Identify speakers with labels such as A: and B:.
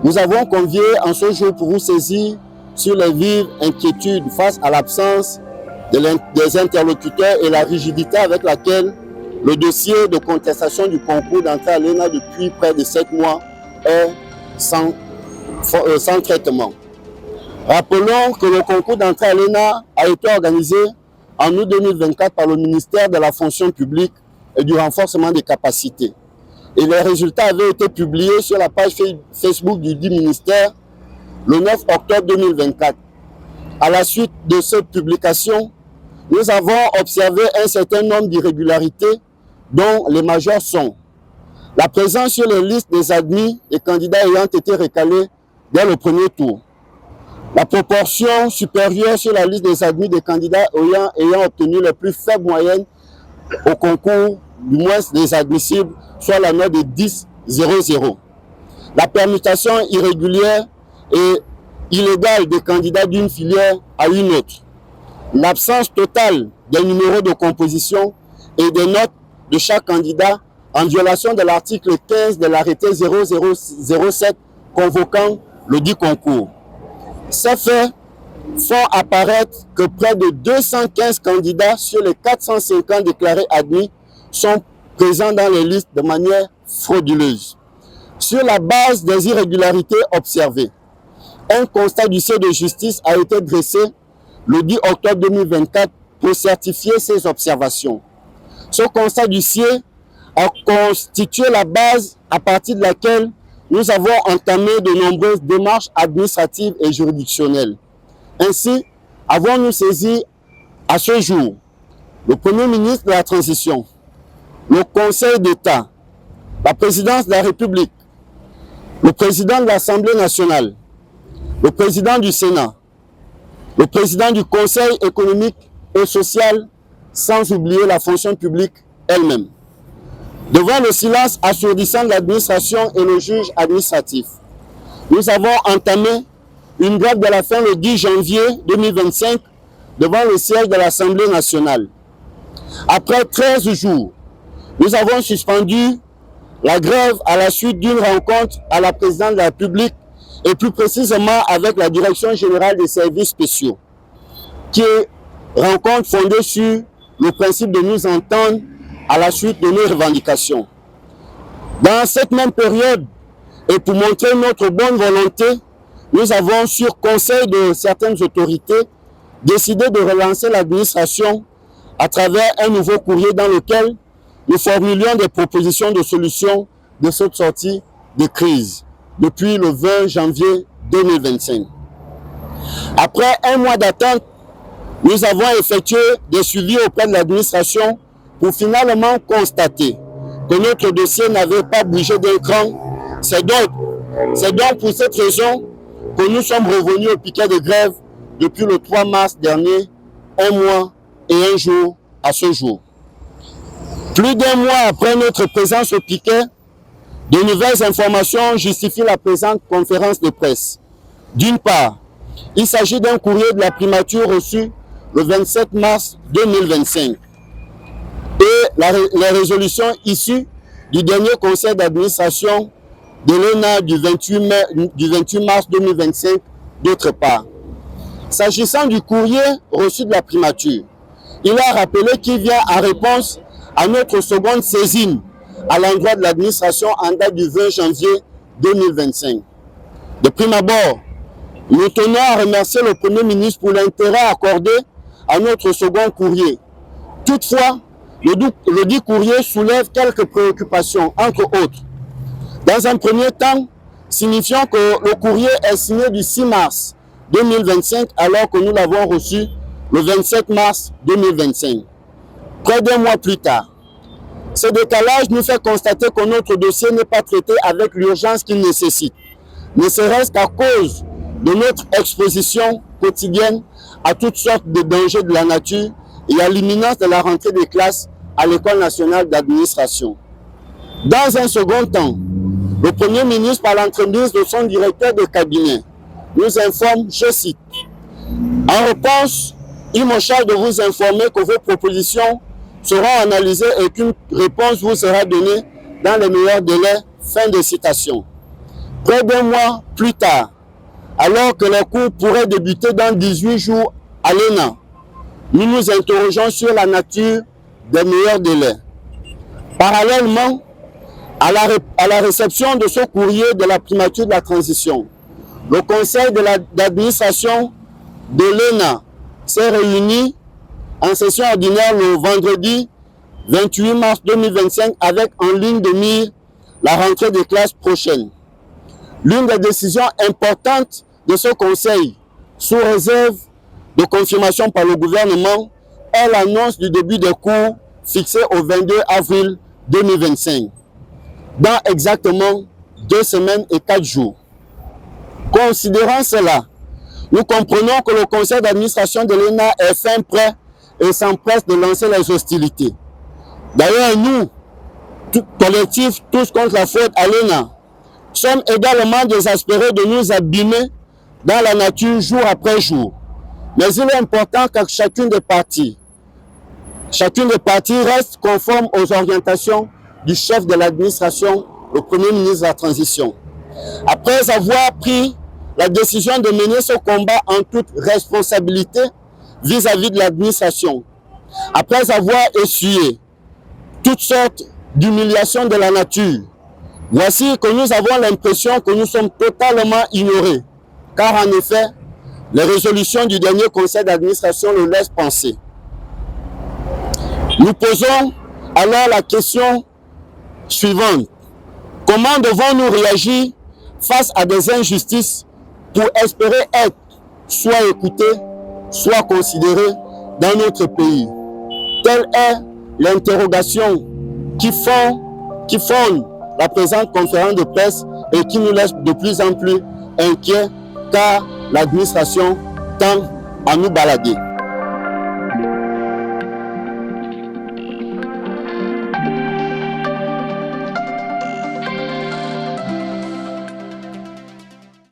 A: Nous avons convié en ce jour pour vous saisir sur les vives inquiétudes face à l'absence des interlocuteurs et la rigidité avec laquelle le dossier de contestation du concours d'entrée à l'ENA depuis près de 7 mois est sans traitement. Rappelons que le concours d'entrée à l'ENA a été organisé en août 2024 par le ministère de la fonction publique et du renforcement des capacités. Et les résultats avaient été publiés sur la page Facebook du dit ministère le 9 octobre 2024. À la suite de cette publication, nous avons observé un certain nombre d'irrégularités dont les majeures sont la présence sur les listes des admis et candidats ayant été recalés dès le premier tour, la proportion supérieure sur la liste des admis des candidats ayant obtenu les plus faibles moyennes au concours, du moins des admissibles, soit la note de 10,00. La permutation irrégulière et illégale des candidats d'une filière à une autre. L'absence totale des numéros de composition et des notes de chaque candidat en violation de l'article 15 de l'arrêté 0007 convoquant le dit concours. Ces faits font apparaître que près de 215 candidats sur les 450 déclarés admis sont présents dans les listes de manière frauduleuse. Sur la base des irrégularités observées, un constat du d'huissier de justice a été dressé le 10 octobre 2024 pour certifier ces observations. Ce constat du d'huissier a constitué la base à partir de laquelle nous avons entamé de nombreuses démarches administratives et juridictionnelles. Ainsi, avons-nous saisi à ce jour le Premier ministre de la Transition, le Conseil d'État, la Présidence de la République, le Président de l'Assemblée nationale, le Président du Sénat, le Président du Conseil économique et social, sans oublier la fonction publique elle-même. Devant le silence assourdissant de l'administration et le juge administratif, nous avons entamé une grève de la faim le 10 janvier 2025 devant le siège de l'Assemblée nationale. Après 13 jours, nous avons suspendu la grève à la suite d'une rencontre à la présidence de la République et plus précisément avec la Direction générale des services spéciaux, qui est rencontre fondée sur le principe de nous entendre à la suite de nos revendications. Dans cette même période, et pour montrer notre bonne volonté, nous avons, sur conseil de certaines autorités, décidé de relancer l'administration à travers un nouveau courrier dans lequel nous formulions des propositions de solutions de cette sortie de crise depuis le 20 janvier 2025. Après un mois d'attente, nous avons effectué des suivis auprès de l'administration pour finalement constater que notre dossier n'avait pas bougé d'un cran. C'est donc pour cette raison que nous sommes revenus au piquet de grève depuis le 3 mars dernier, un mois et un jour à ce jour. Plus d'un mois après notre présence au piquet, de nouvelles informations justifient la présente conférence de presse. D'une part, il s'agit d'un courrier de la primature reçu le 27 mars 2025 et les résolutions issues du dernier conseil d'administration de l'ENA du 28 mars 2025 d'autre part. S'agissant du courrier reçu de la primature, il a rappelé qu'il vient en réponse à notre seconde saisine à l'endroit de l'administration en date du 20 janvier 2025. De prime abord, nous tenons à remercier le Premier ministre pour l'intérêt accordé à notre second courrier. Toutefois, le dit courrier soulève quelques préoccupations, entre autres. Dans un premier temps, signifiant que le courrier est signé du 6 mars 2025 alors que nous l'avons reçu le 27 mars 2025. Près d'un mois plus tard, ce décalage nous fait constater que notre dossier n'est pas traité avec l'urgence qu'il nécessite, ne serait-ce qu'à cause de notre exposition quotidienne à toutes sortes de dangers de la nature et à l'imminence de la rentrée des classes à l'École nationale d'administration. Dans un second temps, le Premier ministre, par l'entremise de son directeur de cabinet, nous informe, je cite, « En réponse, il me charge de vous informer que vos propositions seront analysées et qu'une réponse vous sera donnée dans les meilleurs délais. » Fin de citation. près d'un mois plus tard, alors que les cours pourraient débuter dans 18 jours à l'ENA, nous nous interrogeons sur la nature des meilleurs délais. Parallèlement à la réception de ce courrier de la primature de la transition, le conseil d'administration de l'ENA s'est réuni en session ordinaire le vendredi 28 mars 2025 avec en ligne de mire la rentrée des classes prochaines. L'une des décisions importantes de ce conseil, sous réserve de confirmation par le gouvernement, est l'annonce du début des cours fixé au 22 avril 2025, dans exactement 2 semaines et 4 jours. Considérant cela, nous comprenons que le conseil d'administration de l'ENA est fin prêt et s'empresse de lancer les hostilités. D'ailleurs, nous, collectif Tous contre la fraude à l'ENA, sommes également désespérés de nous abîmer dans la nature jour après jour. Mais il est important que chacune des parties reste conforme aux orientations du chef de l'administration, le Premier ministre de la Transition. Après avoir pris la décision de mener ce combat en toute responsabilité vis-à-vis de l'administration, après avoir essuyé toutes sortes d'humiliations de la nature, voici que nous avons l'impression que nous sommes totalement ignorés, car en effet, les résolutions du dernier conseil d'administration le laissent penser. Nous posons alors la question suivante. Comment devons-nous réagir face à des injustices pour espérer être soit écoutés, soit considérés dans notre pays? Telle est l'interrogation qui fonde la présente conférence de presse et qui nous laisse de plus en plus inquiets car l'administration tend à nous balader.